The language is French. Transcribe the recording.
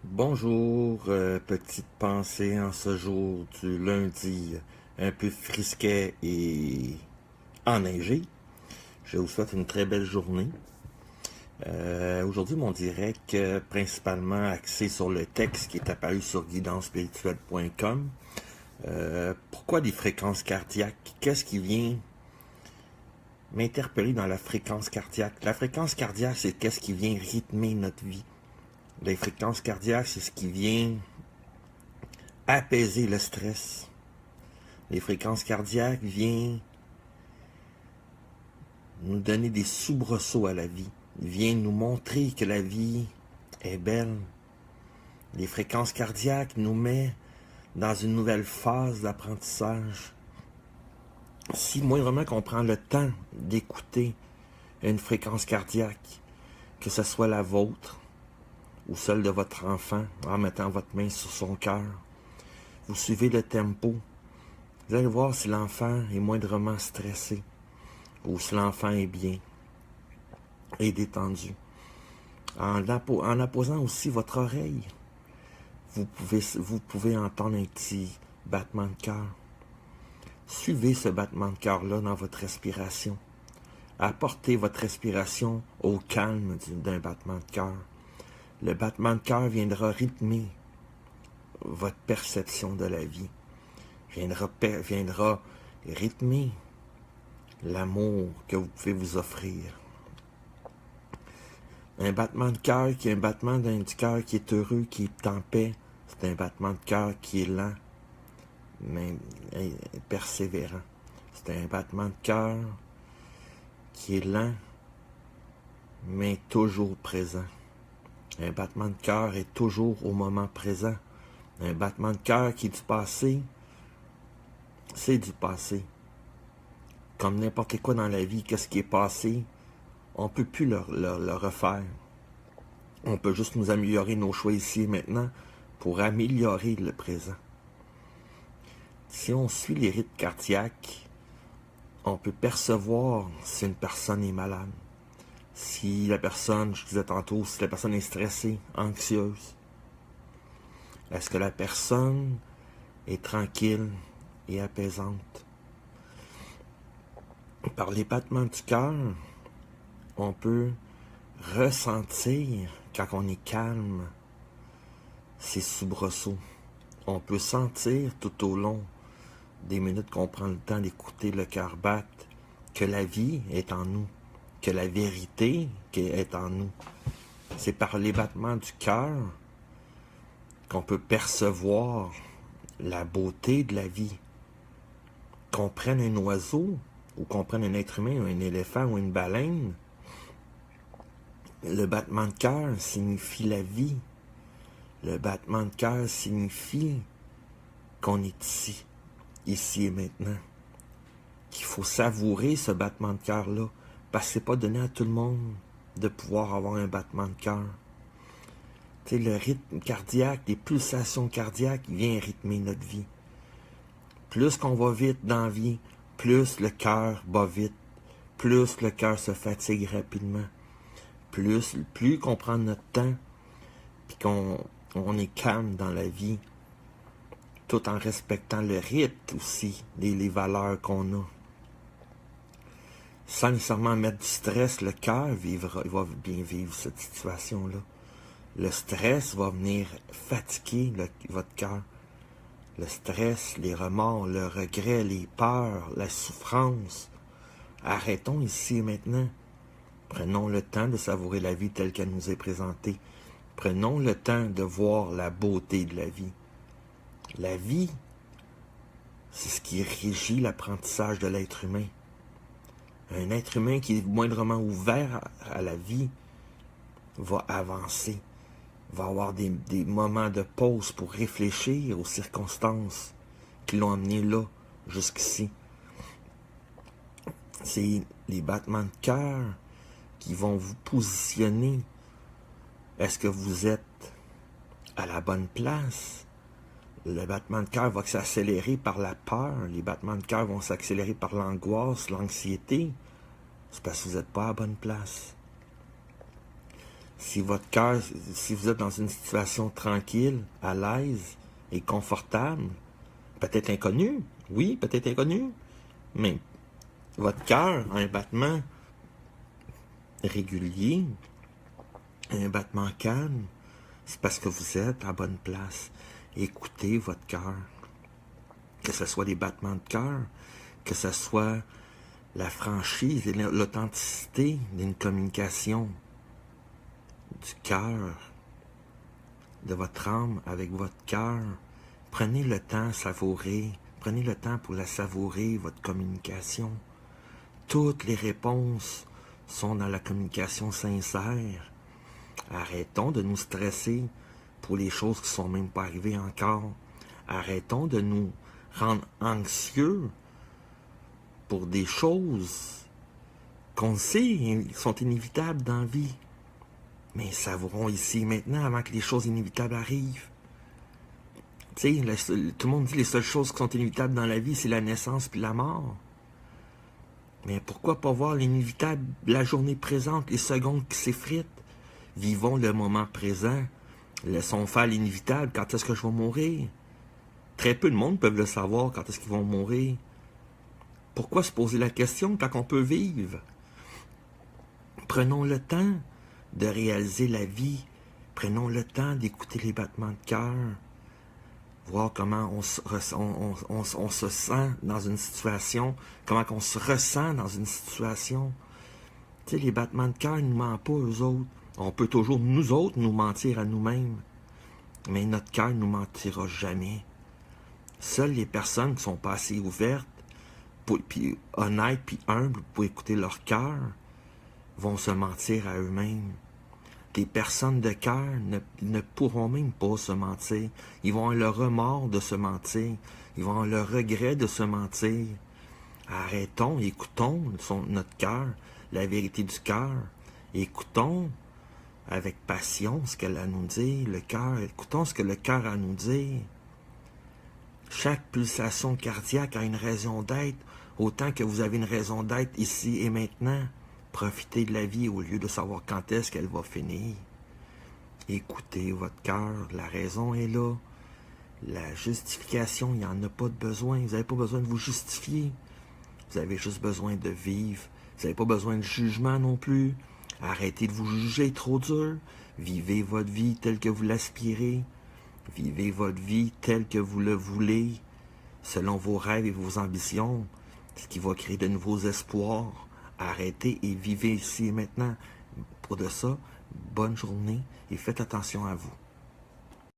Bonjour, petite pensée en ce jour du lundi un peu frisquet et enneigé. Je vous souhaite une très belle journée. Aujourd'hui, mon direct principalement axé sur le texte qui est apparu sur guidancespirituelle.com. Pourquoi des fréquences cardiaques? Qu'est-ce qui vient m'interpeller dans la fréquence cardiaque? La fréquence cardiaque, c'est qu'est-ce qui vient rythmer notre vie. Les fréquences cardiaques, c'est ce qui vient apaiser le stress. Les fréquences cardiaques viennent nous donner des soubresauts à la vie. Viennent nous montrer que la vie est belle. Les fréquences cardiaques nous mettent dans une nouvelle phase d'apprentissage. Si moindrement qu'on prend le temps d'écouter une fréquence cardiaque, que ce soit la vôtre ou celle de votre enfant, en mettant votre main sur son cœur, vous suivez le tempo. Vous allez voir si l'enfant est moindrement stressé ou si l'enfant est bien et détendu. En apposant aussi votre oreille, vous pouvez entendre un petit battement de cœur. Suivez ce battement de cœur-là dans votre respiration. Apportez votre respiration au calme d'un battement de cœur. Le battement de cœur viendra rythmer votre perception de la vie. Viendra rythmer l'amour que vous pouvez vous offrir. Un battement de cœur qui est un battement du cœur qui est heureux, qui est en paix, c'est un battement de cœur qui est lent, mais persévérant. C'est un battement de cœur qui est lent, mais toujours présent. Un battement de cœur est toujours au moment présent. Un battement de cœur qui est du passé, c'est du passé. Comme n'importe quoi dans la vie, qu'est-ce qui est passé, on ne peut plus le refaire. On peut juste nous améliorer nos choix ici et maintenant pour améliorer le présent. Si on suit les rythmes cardiaques, on peut percevoir si une personne est malade. Si la personne, je disais tantôt, si la personne est stressée, anxieuse. Est-ce que la personne est tranquille et apaisante? Par les battements du cœur, on peut ressentir, quand on est calme, ces soubresauts. On peut sentir tout au long des minutes qu'on prend le temps d'écouter le cœur battre que la vie est en nous, que la vérité est en nous. C'est par les battements du cœur qu'on peut percevoir la beauté de la vie. Qu'on prenne un oiseau, ou qu'on prenne un être humain, ou un éléphant, ou une baleine, le battement de cœur signifie la vie. Le battement de cœur signifie qu'on est ici et maintenant. Qu'il faut savourer ce battement de cœur-là, parce que c'est pas donné à tout le monde de pouvoir avoir un battement de cœur. Tu sais, le rythme cardiaque, les pulsations cardiaques viennent rythmer notre vie. Plus qu'on va vite dans la vie, plus le cœur bat vite, plus le cœur se fatigue rapidement. Plus qu'on prend notre temps, puis qu'on est calme dans la vie, tout en respectant le rythme aussi, les valeurs qu'on a. Sans nécessairement mettre du stress, le cœur il va bien vivre cette situation-là. Le stress va venir fatiguer votre cœur. Le stress, les remords, le regret, les peurs, la souffrance. Arrêtons ici et maintenant. Prenons le temps de savourer la vie telle qu'elle nous est présentée. Prenons le temps de voir la beauté de la vie. La vie, c'est ce qui régit l'apprentissage de l'être humain. Un être humain qui est moindrement ouvert à la vie va avancer, va avoir des moments de pause pour réfléchir aux circonstances qui l'ont amené là, jusqu'ici. C'est les battements de cœur qui vont vous positionner. Est-ce que vous êtes à la bonne place? Le battement de cœur va s'accélérer par la peur. Les battements de cœur vont s'accélérer par l'angoisse, l'anxiété. C'est parce que vous n'êtes pas à la bonne place. Si votre cœur, si vous êtes dans une situation tranquille, à l'aise et confortable, peut-être inconnu, oui, peut-être inconnu, mais votre cœur a un battement régulier, un battement calme, c'est parce que vous êtes à bonne place. Écoutez votre cœur. Que ce soit les battements de cœur, que ce soit la franchise et l'authenticité d'une communication du cœur, de votre âme avec votre cœur. Prenez le temps, savourer. Prenez le temps pour la savourer, votre communication. Toutes les réponses sont dans la communication sincère. Arrêtons de nous stresser pour les choses qui ne sont même pas arrivées encore. Arrêtons de nous rendre anxieux pour des choses qu'on sait sont inévitables dans la vie. Mais savourons ici et maintenant avant que les choses inévitables arrivent. Tu sais, tout le monde dit que les seules choses qui sont inévitables dans la vie, c'est la naissance puis la mort. Mais pourquoi pas voir l'inévitable, la journée présente, les secondes qui s'effritent? Vivons le moment présent. Laissons faire l'inévitable. Quand est-ce que je vais mourir? Très peu de monde peuvent le savoir quand est-ce qu'ils vont mourir. Pourquoi se poser la question quand on peut vivre? Prenons le temps de réaliser la vie. Prenons le temps d'écouter les battements de cœur. Voir comment on se sent dans une situation. Comment on se ressent dans une situation. Tu sais, les battements de cœur ne nous mentent pas, eux autres. On peut toujours, nous autres, nous mentir à nous-mêmes. Mais notre cœur ne nous mentira jamais. Seules les personnes qui sont pas assez ouvertes, puis honnêtes, puis humbles pour écouter leur cœur, vont se mentir à eux-mêmes. Des personnes de cœur ne pourront même pas se mentir. Ils vont avoir le remords de se mentir. Ils vont avoir le regret de se mentir. Arrêtons, écoutons notre cœur, la vérité du cœur. Écoutons avec passion ce qu'elle a à nous dire, le cœur. Écoutons ce que le cœur a à nous dire. Chaque pulsation cardiaque a une raison d'être, autant que vous avez une raison d'être ici et maintenant. Profitez de la vie au lieu de savoir quand est-ce qu'elle va finir. Écoutez votre cœur, la raison est là. La justification, il n'y en a pas de besoin. Vous n'avez pas besoin de vous justifier. Vous avez juste besoin de vivre. Vous n'avez pas besoin de jugement non plus. Arrêtez de vous juger trop dur. Vivez votre vie telle que vous l'aspirez. Vivez votre vie telle que vous le voulez, selon vos rêves et vos ambitions, ce qui va créer de nouveaux espoirs. Arrêtez et vivez ici et maintenant. Pour de ça, bonne journée et faites attention à vous.